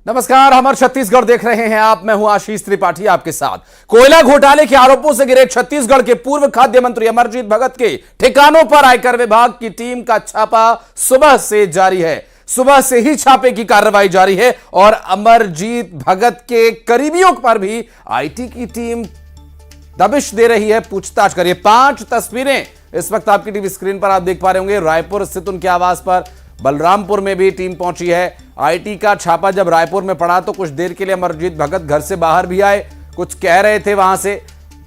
नमस्कार, हमर छत्तीसगढ़ देख रहे हैं आप। मैं हूं आशीष त्रिपाठी आपके साथ। कोयला घोटाले के आरोपों से घिरे छत्तीसगढ़ के पूर्व खाद्य मंत्री अमरजीत भगत के ठिकानों पर आयकर विभाग की टीम का छापा सुबह से जारी है। सुबह से ही छापे की कार्रवाई जारी है और अमरजीत भगत के करीबियों पर भी आईटी की टीम दबिश दे रही है, पूछताछ करिए। 5 तस्वीरें इस वक्त आपकी टीवी स्क्रीन पर आप देख पा रहे होंगे। रायपुर स्थित उनके आवास पर, बलरामपुर में भी टीम पहुंची है। आईटी का छापा जब रायपुर में पड़ा तो कुछ देर के लिए अमरजीत भगत घर से बाहर भी आए, कुछ कह रहे थे वहां से।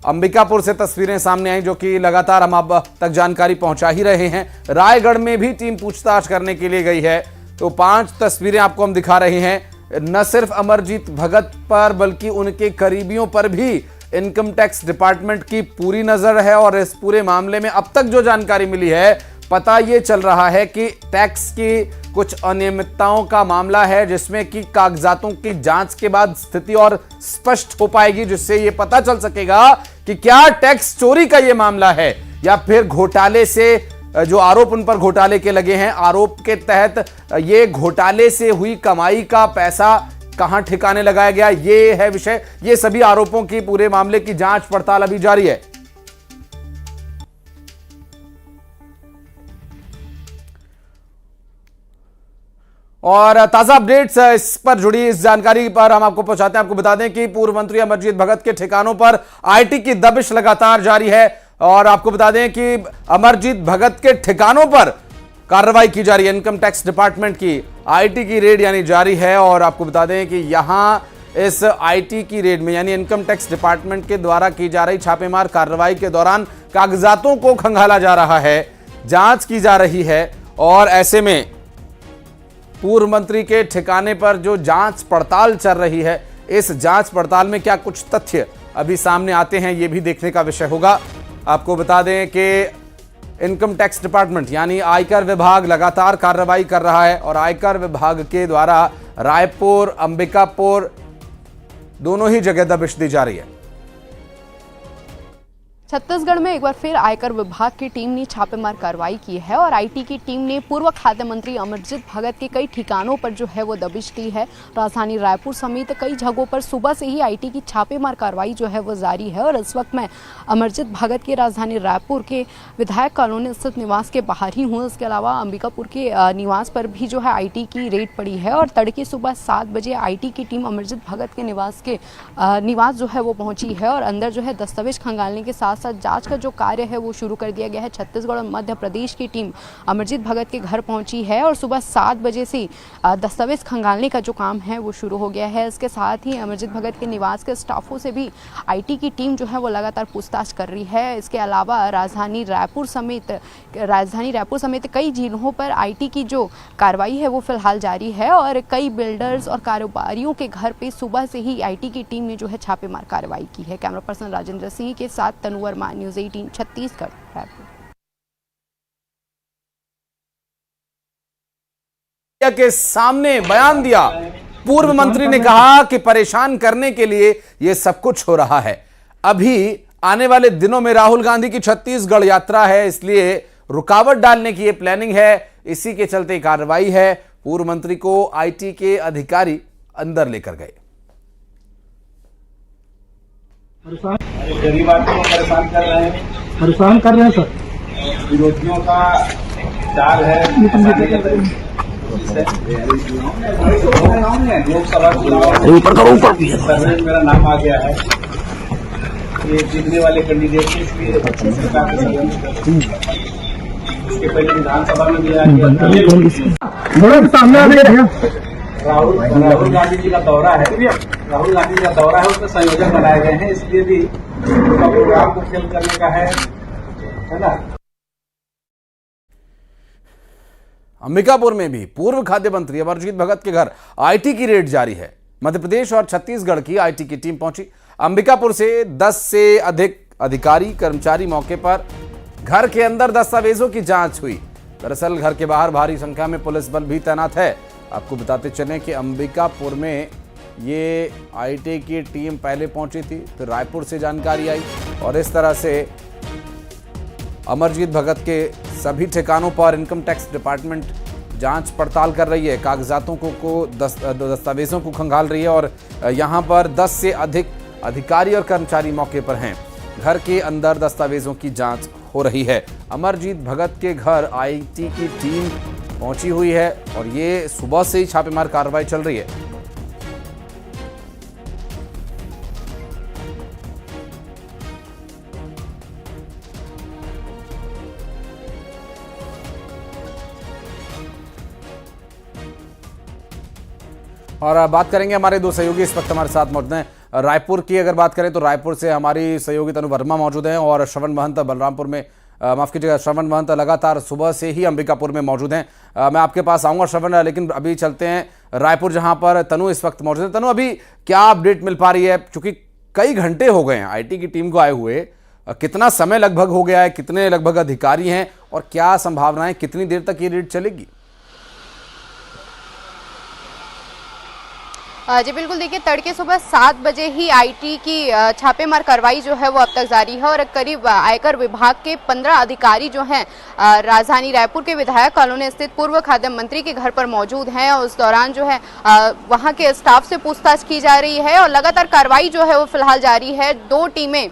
अंबिकापुर से तस्वीरें सामने आई जो कि लगातार हम आप तक जानकारी पहुंचा ही रहे हैं। रायगढ़ में भी टीम पूछताछ करने के लिए गई है। तो 5 तस्वीरें आपको हम दिखा रहे हैं। न सिर्फ अमरजीत भगत पर बल्कि उनके करीबियों पर भी इनकम टैक्स डिपार्टमेंट की पूरी नजर है और इस पूरे मामले में अब तक जो जानकारी मिली है, पता यह चल रहा है कि टैक्स की कुछ अनियमितताओं का मामला है, जिसमें कि कागजातों की जांच के बाद स्थिति और स्पष्ट हो पाएगी, जिससे यह पता चल सकेगा कि क्या टैक्स चोरी का यह मामला है या फिर घोटाले से जो आरोप उन पर घोटाले के लगे हैं, आरोप के तहत ये घोटाले से हुई कमाई का पैसा कहां ठिकाने लगाया गया, ये है विषय। ये सभी आरोपों की पूरे मामले की जांच पड़ताल अभी जारी है। और ताजा अपडेट्स इस पर जुड़ी इस जानकारी पर हम आपको पहुंचाते हैं। आपको बता दें कि पूर्व मंत्री अमरजीत भगत के ठिकानों पर आईटी की दबिश लगातार जारी है और आपको बता दें कि अमरजीत भगत के ठिकानों पर कार्रवाई की जा रही है। इनकम टैक्स डिपार्टमेंट की आईटी की रेड यानी जारी है और आपको बता दें कि यहां इस आईटी की रेड में यानी इनकम टैक्स डिपार्टमेंट के द्वारा की जा रही छापेमार कार्रवाई के दौरान कागजातों को खंगाला जा रहा है, जांच की जा रही है। और ऐसे में पूर्व मंत्री के ठिकाने पर जो जांच पड़ताल चल रही है, इस जांच पड़ताल में क्या कुछ तथ्य अभी सामने आते हैं, यह भी देखने का विषय होगा। आपको बता दें कि इनकम टैक्स डिपार्टमेंट यानी आयकर विभाग लगातार कार्रवाई कर रहा है और आयकर विभाग के द्वारा रायपुर, अंबिकापुर दोनों ही जगह दबिश दी जा रही है। छत्तीसगढ़ में एक बार फिर आयकर विभाग की टीम ने छापेमार कार्रवाई की है और आईटी की टीम ने पूर्व खाद्य मंत्री अमरजीत भगत के कई ठिकानों पर जो है वो दबिश दी है। राजधानी रायपुर समेत कई जगहों पर सुबह से ही आईटी की छापेमार कार्रवाई जो है वो जारी है और इस वक्त मैं अमरजीत भगत के राजधानी रायपुर के विधायक कॉलोनी स्थित निवास के बाहर ही हूँ। इसके अलावा अंबिकापुर के निवास पर भी जो है आईटी की रेड पड़ी है और तड़के सुबह 7 बजे आईटी की टीम अमरजीत भगत के निवास जो है वो पहुंची है और अंदर जो है दस्तावेज खंगालने के साथ जांच का जो कार्य है वो शुरू कर दिया गया है। छत्तीसगढ़ और मध्य प्रदेश की टीम अमरजीत भगत के घर पहुंची है और सुबह 7 बजे से दस्तावेज खंगालने का जो काम है वो शुरू हो गया है। इसके साथ ही अमरजीत भगत के निवास के स्टाफों से भी आईटी की टीम जो है वो लगातार पूछताछ कर रही है। इसके अलावा राजधानी रायपुर समेत कई जिलों पर आईटी की जो कार्रवाई है वो फिलहाल जारी है और कई बिल्डर्स और कारोबारियों के घर पे सुबह से ही आईटी की टीम ने जो है छापेमार कार्रवाई की है। कैमरा पर्सन राजेंद्र सिंह के साथ तनु वर्मा, न्यूज़ 18 छत्तीसगढ़, रायपुर। के सामने बयान दिया, पूर्व मंत्री ने कहा कि परेशान करने के लिए यह सब कुछ हो रहा है। अभी आने वाले दिनों में राहुल गांधी की छत्तीसगढ़ यात्रा है, इसलिए रुकावट डालने की यह प्लानिंग है। इसी के चलते कार्रवाई है। पूर्व मंत्री को आईटी के अधिकारी अंदर लेकर गए। गरीब आदमी को परेशान कर रहे हैं सर। विरोधियों का चाल है। लोकसभा चुनाव सर्वे में मेरा नाम आ गया है। ये जीतने वाले कैंडिडेट के इसलिए इसके पहले विधानसभा में भी आया। सामने आ गया। राहुल गांधी जी का दौरा है। राहुल गांधी जी का दौरा है, उसमें संयोजक बनाए गए हैं, इसलिए भी प्रोग्राम को फेल करने का है ना। अंबिकापुर में भी पूर्व खाद्य मंत्री अमरजीत भगत के घर आईटी की रेड जारी है। मध्य प्रदेश और छत्तीसगढ़ की आईटी की टीम पहुंची। अंबिकापुर से 10 से अधिक अधिकारी कर्मचारी मौके पर घर के अंदर दस्तावेजों की जांच हुई। दरअसल घर के बाहर भारी संख्या में पुलिस बल भी तैनात है। आपको बताते चलें कि अंबिकापुर में ये आईटी की टीम पहले पहुंची थी, फिर रायपुर से जानकारी आई और इस तरह से अमरजीत भगत के सभी ठिकानों पर इनकम टैक्स डिपार्टमेंट जांच पड़ताल कर रही है, कागजातों को दस्तावेजों को खंगाल रही है और यहां पर 10 से अधिक अधिकारी और कर्मचारी मौके पर हैं। घर के अंदर दस्तावेजों की जांच हो रही है। अमरजीत भगत के घर आईटी की टीम पहुंची हुई है और ये सुबह से ही छापेमार कार्रवाई चल रही है। और बात करेंगे, हमारे दो सहयोगी इस वक्त हमारे साथ मौजूद हैं। रायपुर की अगर बात करें तो रायपुर से हमारी सहयोगी तनु वर्मा मौजूद हैं और श्रवण महंत बलरामपुर में, माफ कीजिएगा, श्रवण महंत लगातार सुबह से ही अंबिकापुर में मौजूद हैं। मैं आपके पास आऊंगा श्रवण, लेकिन अभी चलते हैं रायपुर जहां पर तनु इस वक्त मौजूद है। तनु, अभी क्या अपडेट मिल पा रही है, क्योंकि कई घंटे हो गए हैं आईटी की टीम को आए हुए, कितना समय लगभग हो गया है, कितने लगभग अधिकारी हैं और क्या संभावनाएं, कितनी देर तक ये रेड चलेगी? जी बिल्कुल, देखिए तड़के सुबह 7 बजे ही आईटी की छापेमार कार्रवाई जो है वो अब तक जारी है और करीब आयकर विभाग के 15 अधिकारी जो हैं राजधानी रायपुर के विधायक कॉलोनी स्थित पूर्व खाद्य मंत्री के घर पर मौजूद हैं और उस दौरान जो है वहां के स्टाफ से पूछताछ की जा रही है और लगातार कार्रवाई जो है वो फिलहाल जारी है। 2 टीमें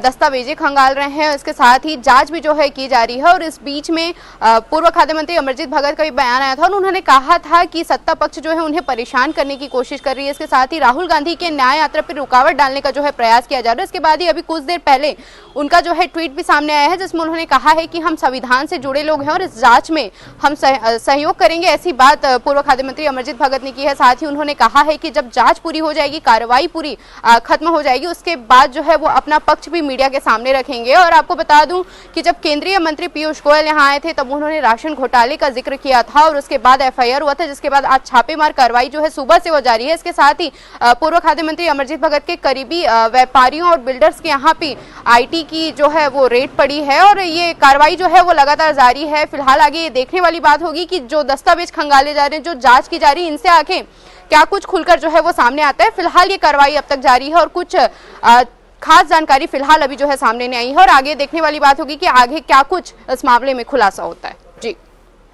दस्तावेजें खंगाल रहे हैं, इसके साथ ही जांच भी जो है की जा रही है। और इस बीच में पूर्व खाद्य मंत्री अमरजीत भगत का भी बयान आया था और उन्होंने कहा था कि सत्ता पक्ष जो है उन्हें परेशान करने की कोशिश कर रही है। इसके साथ ही राहुल गांधी के न्याय यात्रा पर रुकावट डालने का जो है प्रयास किया जा रहा है। इसके बाद ही अभी कुछ देर पहले उनका जो है ट्वीट भी सामने आया है जिसमें उन्होंने कहा है कि हम संविधान से जुड़े लोग हैं और इस जांच में हम सहयोग करेंगे, ऐसी बात पूर्व खाद्य मंत्री अमरजीत भगत ने की है। साथ ही उन्होंने कहा है कि जब जांच पूरी हो जाएगी, कार्रवाई पूरी खत्म हो जाएगी, उसके बाद जो है वो अपना पक्ष भी मीडिया के सामने रखेंगे। और आपको बता दूं कि जब केंद्रीय मंत्री पीयूष गोयल यहां आए थे तब उन्होंने राशन घोटाले का जिक्र किया था और उसके बाद एफआईआर हुआ था, जिसके बाद आज छापेमार कार्रवाई जो है सुबह से वो जारी है। इसके साथ ही पूर्व खाद्य मंत्री अमरजीत भगत के करीबी व्यापारियों और बिल्डर्स के यहाँ पे आईटी की जो है वो रेड पड़ी है और ये कार्रवाई जो है वो लगातार जारी है। फिलहाल आगे ये देखने वाली बात होगी कि जो दस्तावेज खंगाले जा रहे हैं, जो जांच की जा रही है, इनसे आखिर क्या कुछ खुलकर जो है वो सामने आता है। फिलहाल ये कार्रवाई अब तक जारी है और कुछ खास जानकारी फिलहाल अभी जो है सामने नहीं आई है और आगे देखने वाली बात होगी कि आगे क्या कुछ इस मामले में खुलासा होता है। जी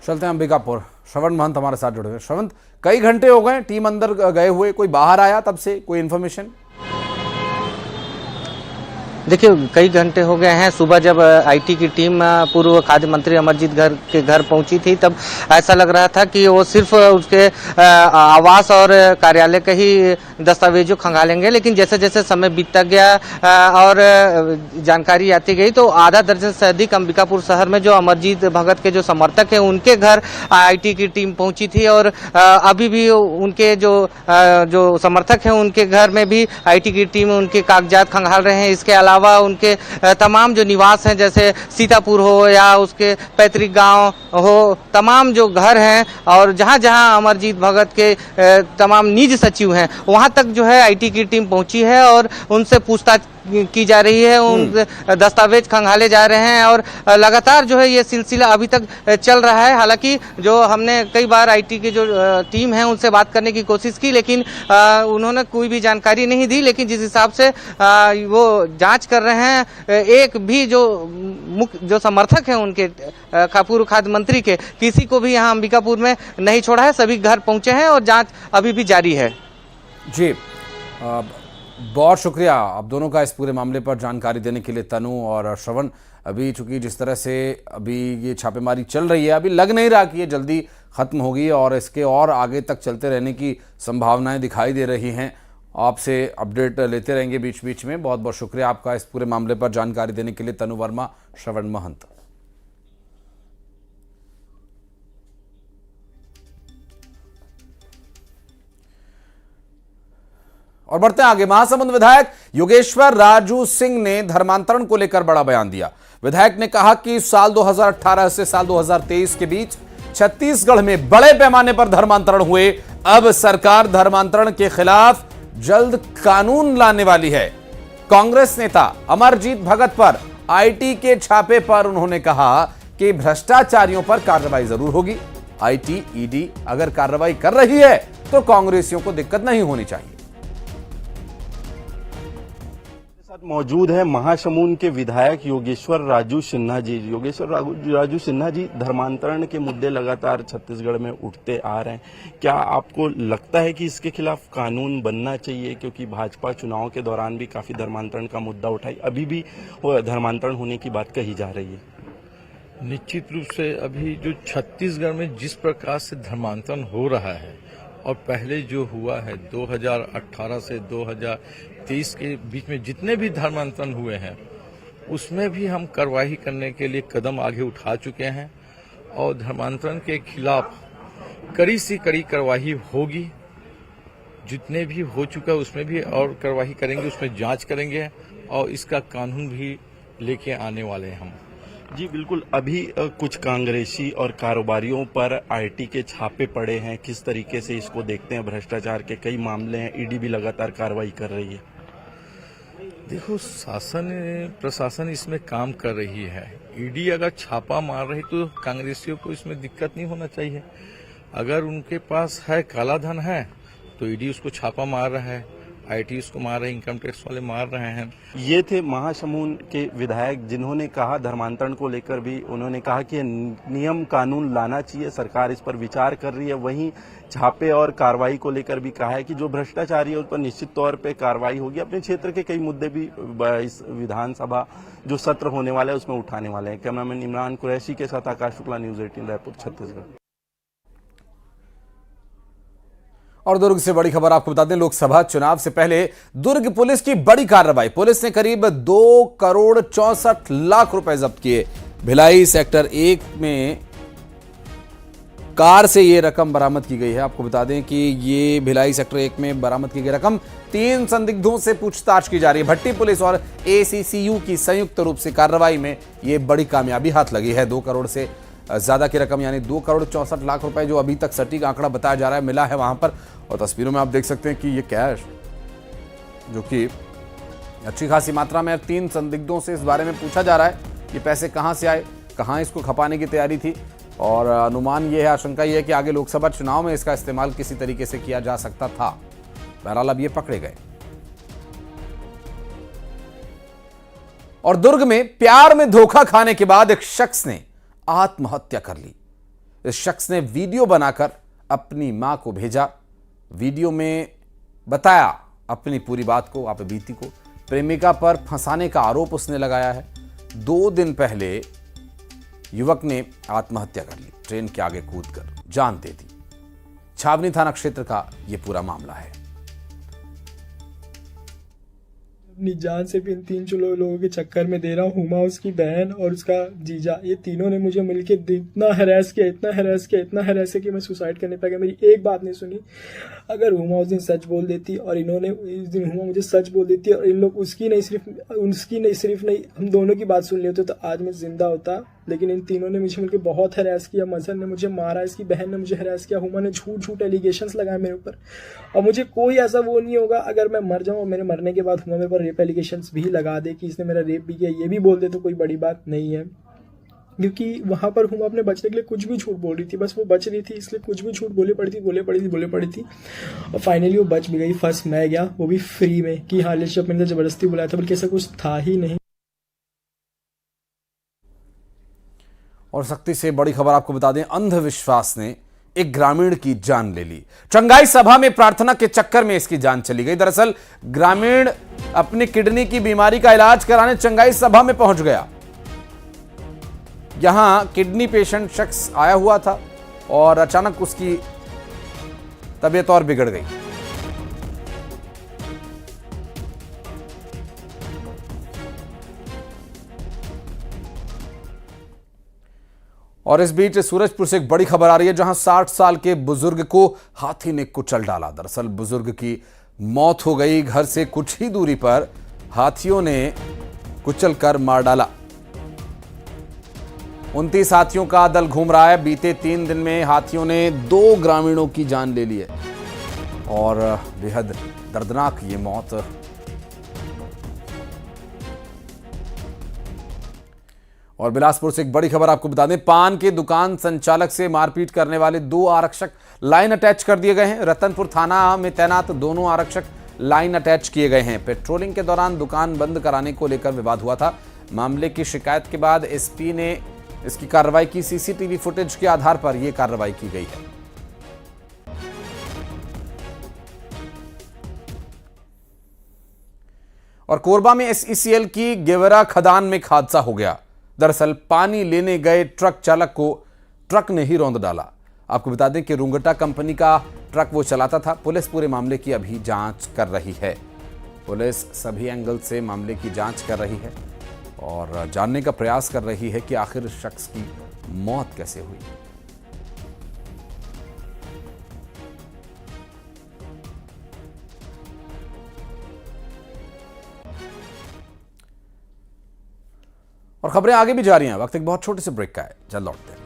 चलते हैं अंबिकापुर, श्रवण महंत हमारे साथ जुड़े हुए। श्रवण, कई घंटे हो गए टीम अंदर गए हुए, कोई बाहर आया तब से, कोई इन्फॉर्मेशन? देखिए, कई घंटे हो गए हैं। सुबह जब आईटी की टीम पूर्व खाद्य मंत्री अमरजीत के घर पहुंची थी तब ऐसा लग रहा था कि वो सिर्फ उसके आवास और कार्यालय के ही दस्तावेजों खंगालेंगे, लेकिन जैसे जैसे समय बीतता गया और जानकारी आती गई तो आधा दर्जन से अधिक अंबिकापुर शहर में जो अमरजीत भगत के जो समर्थक हैं उनके घर आईटी की टीम पहुंची थी और अभी भी उनके जो समर्थक हैं उनके घर में भी आईटी की टीम उनके कागजात खंगाल रहे हैं। इसके अलावा उनके तमाम जो निवास हैं, जैसे सीतापुर हो या उसके पैतृक गांव हो, तमाम जो घर हैं और जहां जहां अमरजीत भगत के तमाम निजी सचिव हैं वहां तक जो है आईटी की टीम पहुंची है और उनसे पूछताछ की जा रही है, उन दस्तावेज खंगाले जा रहे हैं और लगातार जो है ये सिलसिला अभी तक चल रहा है। हालांकि जो हमने कई बार आईटी की जो टीम है उनसे बात करने की कोशिश की, लेकिन उन्होंने कोई भी जानकारी नहीं दी। लेकिन जिस हिसाब से वो जांच कर रहे हैं, एक भी जो समर्थक हैं उनके पूर्व खाद्य मंत्री के, किसी को भी यहाँ अंबिकापुर में नहीं छोड़ा है, सभी घर पहुंचे हैं और जांच अभी भी जारी है। जी, बहुत शुक्रिया आप दोनों का इस पूरे मामले पर जानकारी देने के लिए, तनु और श्रवण। अभी चूंकि जिस तरह से अभी ये छापेमारी चल रही है, अभी लग नहीं रहा कि ये जल्दी खत्म होगी और इसके और आगे तक चलते रहने की संभावनाएं दिखाई दे रही हैं। आपसे अपडेट लेते रहेंगे बीच बीच में। बहुत बहुत शुक्रिया आपका इस पूरे मामले पर जानकारी देने के लिए, तनु वर्मा, श्रवण महंत। और बढ़ते हैं आगे। महासमुंद विधायक योगेश्वर राजू सिंह ने धर्मांतरण को लेकर बड़ा बयान दिया। विधायक ने कहा कि साल 2018 से साल 2023 के बीच छत्तीसगढ़ में बड़े पैमाने पर धर्मांतरण हुए। अब सरकार धर्मांतरण के खिलाफ जल्द कानून लाने वाली है। कांग्रेस नेता अमरजीत भगत पर आईटी के छापे पर उन्होंने कहा कि भ्रष्टाचारियों पर कार्रवाई जरूर होगी। आईटी, ईडी अगर कार्रवाई कर रही है तो कांग्रेसियों को दिक्कत नहीं होनी चाहिए। मौजूद है महासमुंद के विधायक योगेश्वर राजू सिन्हा जी। राजू सिन्हा जी, धर्मांतरण के मुद्दे लगातार छत्तीसगढ़ में उठते आ रहे हैं। क्या आपको लगता है कि इसके खिलाफ कानून बनना चाहिए? क्योंकि भाजपा चुनाव के दौरान भी काफी धर्मांतरण का मुद्दा उठाई, अभी भी धर्मांतरण होने की बात कही जा रही है। निश्चित रूप से अभी जो छत्तीसगढ़ में जिस प्रकार से धर्मांतरण हो रहा है और पहले जो हुआ है 2018 से 2023 के बीच में जितने भी धर्मांतरण हुए हैं उसमें भी हम कार्रवाई करने के लिए कदम आगे उठा चुके हैं और धर्मांतरण के खिलाफ कड़ी से कड़ी कार्रवाई होगी। जितने भी हो चुका है उसमें भी और कार्रवाई करेंगे, उसमें जांच करेंगे और इसका कानून भी लेके आने वाले हैं हम। जी बिल्कुल। अभी कुछ कांग्रेसी और कारोबारियों पर आईटी के छापे पड़े हैं, किस तरीके से इसको देखते हैं? भ्रष्टाचार के कई मामले हैं, ईडी भी लगातार कार्रवाई कर रही है। देखो, प्रशासन इसमें काम कर रही है। ईडी अगर छापा मार रही तो कांग्रेसियों को इसमें दिक्कत नहीं होना चाहिए। अगर उनके पास है काला धन है तो ईडी उसको छापा मार रहा है, आईटी उसको मार रहे हैं, इनकम टैक्स वाले मार रहे हैं। ये थे महासमुंद के विधायक जिन्होंने कहा धर्मांतरण को लेकर भी उन्होंने कहा कि नियम कानून लाना चाहिए, सरकार इस पर विचार कर रही है। वहीं छापे और कार्रवाई को लेकर भी कहा है कि जो भ्रष्टाचारी है उस पर निश्चित तौर पे कार्रवाई होगी। अपने क्षेत्र के कई मुद्दे भी इस विधानसभा जो सत्र होने वाला है उसमें उठाने वाले हैं। कैमरामैन इमरान कुरैशी के साथ आकाश शुक्ला, न्यूज 18 रायपुर, छत्तीसगढ़। और दुर्ग से बड़ी खबर आपको बता दें, लोकसभा चुनाव से पहले दुर्ग पुलिस की बड़ी कार्रवाई। पुलिस ने करीब 2 करोड़ 64 लाख रुपए जब्त किए। भिलाई सेक्टर 1 में कार से ये रकम बरामद की गई है। आपको बता दें कि ये भिलाई सेक्टर 1 में बरामद की गई रकम 3 संदिग्धों से पूछताछ की जा रही है। भट्टी पुलिस और एसीसीयू की संयुक्त रूप से कार्रवाई में ये बड़ी कामयाबी हाथ लगी है। 2 करोड़ से ज्यादा की रकम यानी 2 करोड़ 64 लाख रुपए जो अभी तक सटीक आंकड़ा बताया जा रहा है मिला है वहां पर। और तस्वीरों में आप देख सकते हैं कि ये कैश जो कि अच्छी खासी मात्रा में 3 संदिग्धों से इस बारे में पूछा जा रहा है कि पैसे कहां से आए, कहां इसको खपाने की तैयारी थी। और अनुमान ये है, आशंका ये है कि आगे लोकसभा चुनाव में इसका इस्तेमाल किसी तरीके से किया जा सकता था। बहरहाल अब ये पकड़े गए। और दुर्ग में प्यार में धोखा खाने के बाद एक शख्स ने आत्महत्या कर ली। इस शख्स ने वीडियो बनाकर अपनी मां को भेजा। वीडियो में बताया अपनी पूरी बात को, आप बीती को। प्रेमिका पर फंसाने का आरोप उसने लगाया है। 2 दिन पहले युवक ने आत्महत्या कर ली, ट्रेन के आगे कूदकर जान दे दी। छावनी थाना क्षेत्र का यह पूरा मामला है। अपनी जान से भी इन 3 लोगों के चक्कर में दे रहा हूँ। हुमा, उसकी बहन और उसका जीजा, ये तीनों ने मुझे मिलके इतना हैरेस किया कि मैं सुसाइड करने पे गया। मेरी एक बात नहीं सुनी। अगर हुमा उस दिन सच बोल देती और इन्होंने इस दिन हुमा मुझे सच बोल देती और इन लोग उसकी नहीं सिर्फ हम दोनों की बात सुन लेते तो आज मैं जिंदा होता। लेकिन इन तीनों ने मुझे मिलकर बहुत हैरेस किया। मजहर ने मुझे मारा, इसकी बहन ने मुझे हैरेस किया, हुमा ने झूठ एलिगेशंस लगाए मेरे ऊपर। और मुझे कोई ऐसा वो नहीं होगा अगर मैं मर जाऊँ और मेरे मरने के बाद हुमा मेरे पर रेप एलिगेशंस भी लगा दे कि इसने मेरा रेप भी किया, ये भी बोल दे तो कोई बड़ी बात नहीं है। क्योंकि वहाँ पर हुमा अपने बचने के लिए कुछ भी झूठ बोल रही थी, बस वो बच रही थी इसलिए कुछ भी झूठ बोले पड़ी थी। और फाइनली वो बच भी गई। फर्स्ट मैं गया, वो भी फ्री में, कि हाँ रिलेशनशिप मैंने जबरदस्ती बुलाया था, बल्कि ऐसा कुछ था ही नहीं। और सख्ती से बड़ी खबर आपको बता दें, अंधविश्वास ने एक ग्रामीण की जान ले ली। चंगाई सभा में प्रार्थना के चक्कर में इसकी जान चली गई। दरअसल ग्रामीण अपनी किडनी की बीमारी का इलाज कराने चंगाई सभा में पहुंच गया। यहां किडनी पेशेंट शख्स आया हुआ था और अचानक उसकी तबीयत और बिगड़ गई। और इस बीच सूरजपुर से एक बड़ी खबर आ रही है, जहां 60 साल के बुजुर्ग को हाथी ने कुचल डाला। दरअसल बुजुर्ग की मौत हो गई। घर से कुछ ही दूरी पर हाथियों ने कुचल कर मार डाला। 29 हाथियों का दल घूम रहा है। बीते 3 दिन में हाथियों ने 2 ग्रामीणों की जान ले ली है और बेहद दर्दनाक ये मौत। और बिलासपुर से एक बड़ी खबर आपको बता दें, पान के दुकान संचालक से मारपीट करने वाले 2 आरक्षक लाइन अटैच कर दिए गए हैं। रतनपुर थाना में तैनात दोनों आरक्षक लाइन अटैच किए गए हैं। पेट्रोलिंग के दौरान दुकान बंद कराने को लेकर विवाद हुआ था। मामले की शिकायत के बाद एसपी ने इसकी कार्रवाई की। सीसीटीवी फुटेज के आधार पर यह कार्रवाई की गई है। और कोरबा में एसईसीएल की गेवरा खदान में एक हादसा हो गया। दरअसल पानी लेने गए ट्रक चालक को ट्रक ने ही रौंद डाला। आपको बता दें कि रुंगटा कंपनी का ट्रक वो चलाता था। पुलिस पूरे मामले की अभी जांच कर रही है। पुलिस सभी एंगल से मामले की जांच कर रही है और जानने का प्रयास कर रही है कि आखिर इस शख्स की मौत कैसे हुई। और खबरें आगे भी जारी हैं। वक्त एक बहुत छोटे से ब्रेक का है, जल्द लौटते हैं।